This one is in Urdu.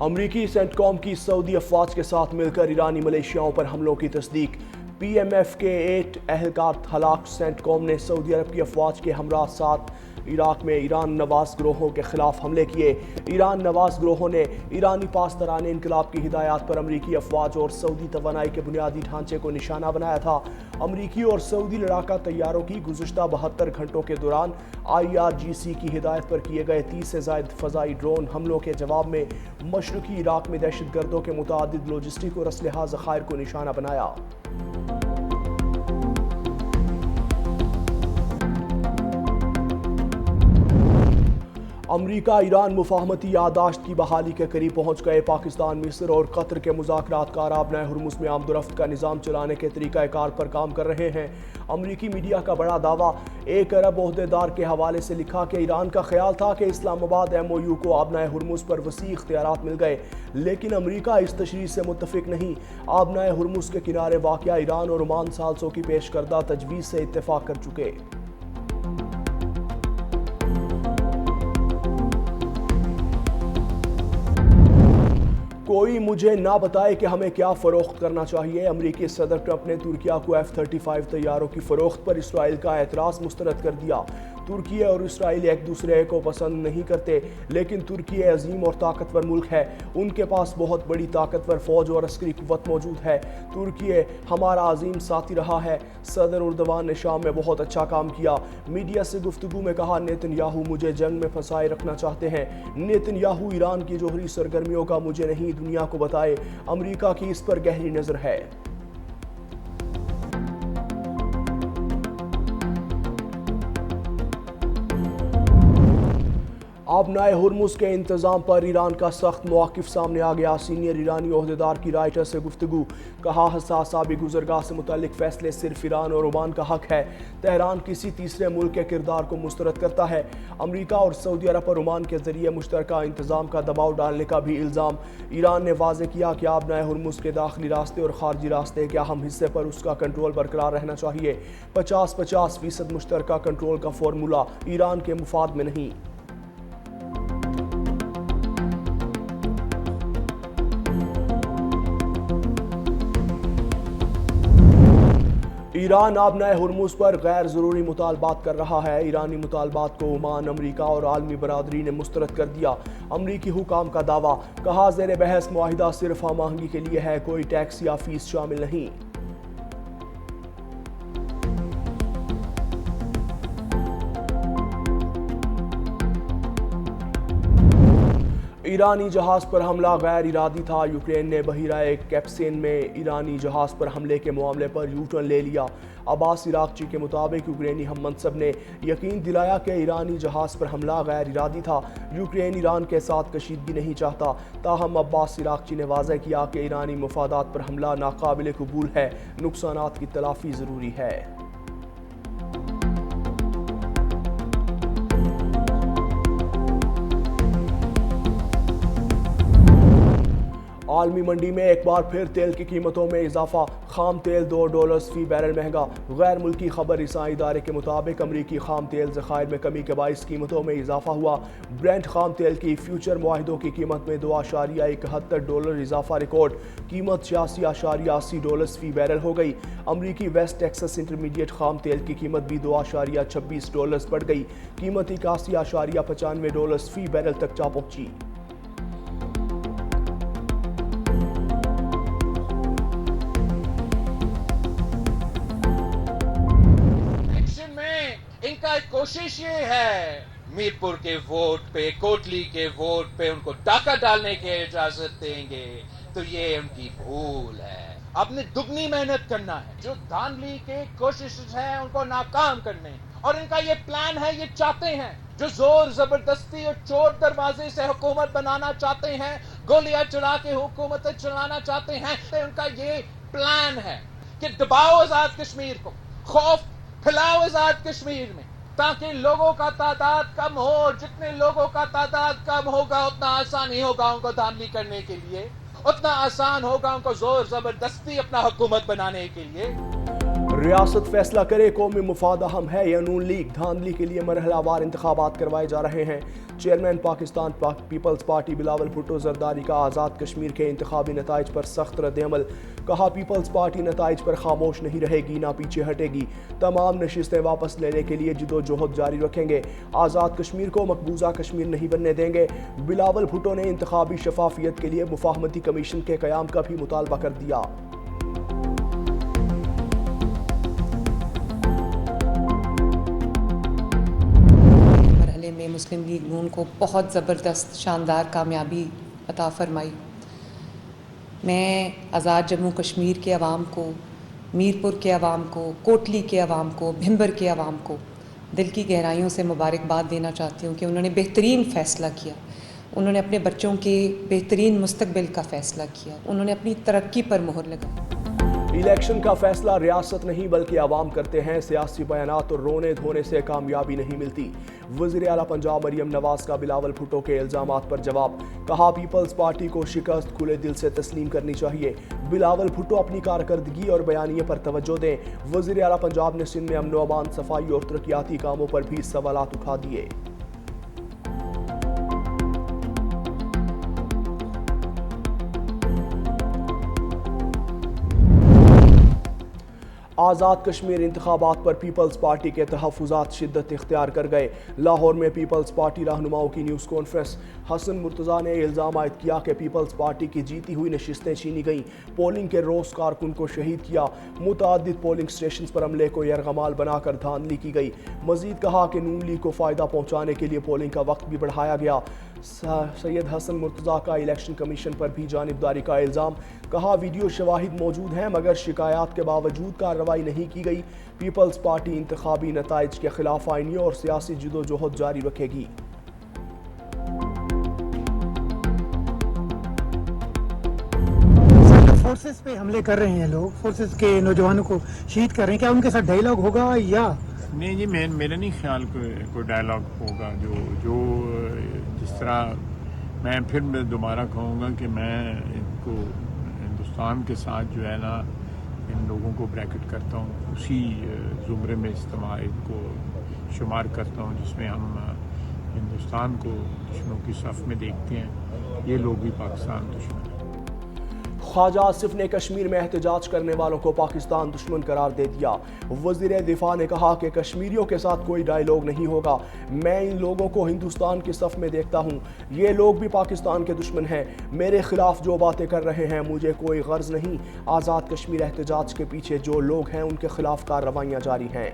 امریکی سینٹکام کی سعودی افواج کے ساتھ مل کر ایرانی ملیشیاؤں پر حملوں کی تصدیق۔ پی ایم ایف کے 8 اہلکار ہلاک۔ سینٹکام نے سعودی عرب کی افواج کے ہمراہ 7 عراق میں ایران نواز گروہوں کے خلاف حملے کیے۔ ایران نواز گروہوں نے ایرانی پاسداران انقلاب کی ہدایات پر امریکی افواج اور سعودی توانائی کے بنیادی ڈھانچے کو نشانہ بنایا تھا۔ امریکی اور سعودی لڑاکا طیاروں کی گزشتہ 72 گھنٹوں کے دوران IRGC کی ہدایت پر کیے گئے 30 سے زائد فضائی ڈرون حملوں کے جواب میں مشرقی عراق میں دہشت گردوں کے متعدد لاجسٹک اور اسلحہ ذخائر کو نشانہ بنایا۔ امریکہ ایران مفاہمتی یادداشت کی بحالی کے قریب پہنچ گئے۔ پاکستان، مصر اور قطر کے مذاکرات کار آبنۂ ہرمز میں آمد و رفت کا نظام چلانے کے طریقہ کار پر کام کر رہے ہیں۔ امریکی میڈیا کا بڑا دعویٰ۔ ایک عرب عہدیدار کے حوالے سے لکھا کہ ایران کا خیال تھا کہ اسلام آباد MOU کو آبنۂ ہرمز پر وسیع اختیارات مل گئے، لیکن امریکہ اس تشریح سے متفق نہیں۔ آبنۂ ہرمز کے کنارے واقع ایران اور عمان ثالثوں کی پیش کردہ تجویز سے اتفاق کر چکے۔ کوئی مجھے نہ بتائے کہ ہمیں کیا فروخت کرنا چاہیے۔ امریکی صدر ٹرمپ نے ترکیہ کو F-35 طیاروں کی فروخت پر اسرائیل کا اعتراض مسترد کر دیا۔ ترکیہ اور اسرائیل ایک دوسرے کو پسند نہیں کرتے، لیکن ترکیہ عظیم اور طاقتور ملک ہے۔ ان کے پاس بہت بڑی طاقتور فوج اور عسکری قوت موجود ہے۔ ترکیہ ہمارا عظیم ساتھی رہا ہے۔ صدر اردوان نے شام میں بہت اچھا کام کیا۔ میڈیا سے گفتگو میں کہا، نیتن یاہو مجھے جنگ میں پھنسائے رکھنا چاہتے ہیں۔ نیتن یاہو ایران کی جوہری سرگرمیوں کا مجھے نہیں، دنیا کو بتائے۔ امریکہ کی اس پر گہری نظر ہے۔ آبنائے ہرمز کے انتظام پر ایران کا سخت موقف سامنے آ گیا۔ سینئر ایرانی عہدیدار کی رائٹر سے گفتگو، کہا حساس آبی گزرگاہ سے متعلق فیصلے صرف ایران اور عمان کا حق ہے۔ تہران کسی تیسرے ملک کے کردار کو مسترد کرتا ہے۔ امریکہ اور سعودی عرب پر عمان کے ذریعے مشترکہ انتظام کا دباؤ ڈالنے کا بھی الزام۔ ایران نے واضح کیا کہ آبنائے ہرمز کے داخلی راستے اور خارجی راستے کے اہم حصے پر اس کا کنٹرول برقرار رہنا چاہیے۔ 50-50% مشترکہ کنٹرول کا فارمولہ ایران کے مفاد میں نہیں۔ ایران آبنائے ہرمز پر غیر ضروری مطالبات کر رہا ہے۔ ایرانی مطالبات کو عمان، امریکہ اور عالمی برادری نے مسترد کر دیا۔ امریکی حکام کا دعویٰ، کہا زیر بحث معاہدہ صرف ہم آہنگی کے لیے ہے، کوئی ٹیکس یا فیس شامل نہیں۔ ایرانی جہاز پر حملہ غیر ارادی تھا۔ یوکرین نے بحیرہ کیسپیئن میں ایرانی جہاز پر حملے کے معاملے پر یو ٹرن لے لیا۔ عباس عراقچی کے مطابق یوکرینی ہم منصب نے یقین دلایا کہ ایرانی جہاز پر حملہ غیر ارادی تھا۔ یوکرین ایران کے ساتھ کشیدگی نہیں چاہتا، تاہم عباس عراقچی نے واضح کیا کہ ایرانی مفادات پر حملہ ناقابل قبول ہے، نقصانات کی تلافی ضروری ہے۔ عالمی منڈی میں ایک بار پھر تیل کی قیمتوں میں اضافہ۔ خام تیل $2 فی بیرل مہنگا۔ غیر ملکی خبر رساں ادارے کے مطابق امریکی خام تیل ذخائر میں کمی کے باعث قیمتوں میں اضافہ ہوا۔ برنٹ خام تیل کی فیوچر معاہدوں کی قیمت میں $2.71 اضافہ ریکارڈ، قیمت $86.80 فی بیرل ہو گئی۔ امریکی ویسٹ ٹیکسس انٹرمیڈیٹ خام تیل کی قیمت بھی $2.26 بڑھ گئی، قیمت $81.95 فی بیرل تک جا پہنچی۔ ان کا کوشش یہ ہے میرپور کے ووٹ پہ، کوٹلی کے ووٹ پہ ان کو ڈاکہ ڈالنے کی اجازت دیں گے، تو یہ ان کی بھول ہے۔ اب نے دگنی محنت کرنا ہے۔ جو دھاندلی کے کوششیں ہیں ان کو ناکام کرنے، اور ان کا یہ پلان ہے، یہ چاہتے ہیں جو زور زبردستی اور چور دروازے سے حکومت بنانا چاہتے ہیں، گولیاں چلا کے حکومت چلانا چاہتے ہیں، ان کا یہ پلان ہے کہ دباؤ آزاد کشمیر کو، خوف پھیلاؤ آزاد کشمیر میں، تاکہ لوگوں کا تعداد کم ہو۔ جتنے لوگوں کا تعداد کم ہوگا اتنا آسان ہی ہوگا ان کو دھاندلی کرنے کے لیے، اتنا آسان ہوگا ان کو زور زبردستی اپنا حکومت بنانے کے لیے۔ ریاست فیصلہ کرے قومی مفاد اہم ہے یا نون لیگ دھاندلی کے لیے مرحلہ وار انتخابات کروائے جا رہے ہیں۔ چیئرمین پاکستان پیپلز پارٹی بلاول بھٹو زرداری کا آزاد کشمیر کے انتخابی نتائج پر سخت رد عمل۔ کہا پیپلز پارٹی نتائج پر خاموش نہیں رہے گی نہ پیچھے ہٹے گی، تمام نشستیں واپس لینے کے لیے جدوجہد جاری رکھیں گے، آزاد کشمیر کو مقبوضہ کشمیر نہیں بننے دیں گے۔ بلاول بھٹو نے انتخابی شفافیت کے لیے مفاہمتی کمیشن کے قیام کا بھی مطالبہ کر دیا۔ میں مسلم لیگ نون کو بہت زبردست شاندار کامیابی عطا فرمائی۔ میں آزاد جموں کشمیر کے عوام کو، میرپور کے عوام کو، کوٹلی کے عوام کو، بھمبر کے عوام کو دل کی گہرائیوں سے مبارکباد دینا چاہتی ہوں کہ انہوں نے بہترین فیصلہ کیا، انہوں نے اپنے بچوں کے بہترین مستقبل کا فیصلہ کیا، انہوں نے اپنی ترقی پر مہر لگائی۔ الیکشن کا فیصلہ ریاست نہیں بلکہ عوام کرتے ہیں، سیاسی بیانات اور رونے دھونے سے کامیابی نہیں ملتی۔ وزیر اعلیٰ پنجاب مریم نواز کا بلاول بھٹو کے الزامات پر جواب، کہا پیپلز پارٹی کو شکست کھلے دل سے تسلیم کرنی چاہیے۔ بلاول بھٹو اپنی کارکردگی اور بیانیے پر توجہ دیں۔ وزیر اعلیٰ پنجاب نے سندھ میں امن و امان، صفائی اور ترقیاتی کاموں پر بھی سوالات اٹھا دیے۔ آزاد کشمیر انتخابات پر پیپلز پارٹی کے تحفظات شدت اختیار کر گئے۔ لاہور میں پیپلز پارٹی رہنماؤں کی نیوز کانفرنس، حسن مرتضیٰ نے الزام عائد کیا کہ پیپلز پارٹی کی جیتی ہوئی نشستیں چھینی گئیں، پولنگ کے روز کارکن کو شہید کیا، متعدد پولنگ سٹیشنز پر عملے کو یرغمال بنا کر دھاندلی کی گئی۔ مزید کہا کہ نون لیگ کو فائدہ پہنچانے کے لیے پولنگ کا وقت بھی بڑھایا گیا۔ سید حسن مرتضیٰ کا الیکشن کمیشن پر بھی جانبداری کا الزام، کہا ویڈیو شواہد موجود ہیں مگر شکایات کے باوجود کارروائی نہیں کی گئی۔ پیپلز پارٹی انتخابی نتائج کے خلاف آئینی اور سیاسی جدوجہد جاری رکھے گی۔ فورسز پہ حملے کر رہے ہیں لوگ، فورسز کے نوجوانوں کو شہید کر رہے ہیں، کیا ان کے ساتھ ڈائیلاگ ہوگا یا نہیں جی؟ میرا نہیں خیال کوئی ڈائیلاگ ہوگا۔ جو جس طرح میں پھر دوبارہ کہوں گا کہ میں ان کو ہندوستان کے ساتھ جو ہے نا ان لوگوں کو بریکٹ کرتا ہوں، اسی زمرے میں استعمال کو شمار کرتا ہوں جس میں ہم ہندوستان کو دشمنوں کی صف میں دیکھتے ہیں، یہ لوگ بھی پاکستان دشمن ہیں۔ خواجہ آصف نے کشمیر میں احتجاج کرنے والوں کو پاکستان دشمن قرار دے دیا۔ وزیر دفاع نے کہا کہ کشمیریوں کے ساتھ کوئی ڈائیلاگ نہیں ہوگا، میں ان لوگوں کو ہندوستان کی صف میں دیکھتا ہوں، یہ لوگ بھی پاکستان کے دشمن ہیں، میرے خلاف جو باتیں کر رہے ہیں مجھے کوئی غرض نہیں۔ آزاد کشمیر احتجاج کے پیچھے جو لوگ ہیں ان کے خلاف کارروائیاں جاری ہیں۔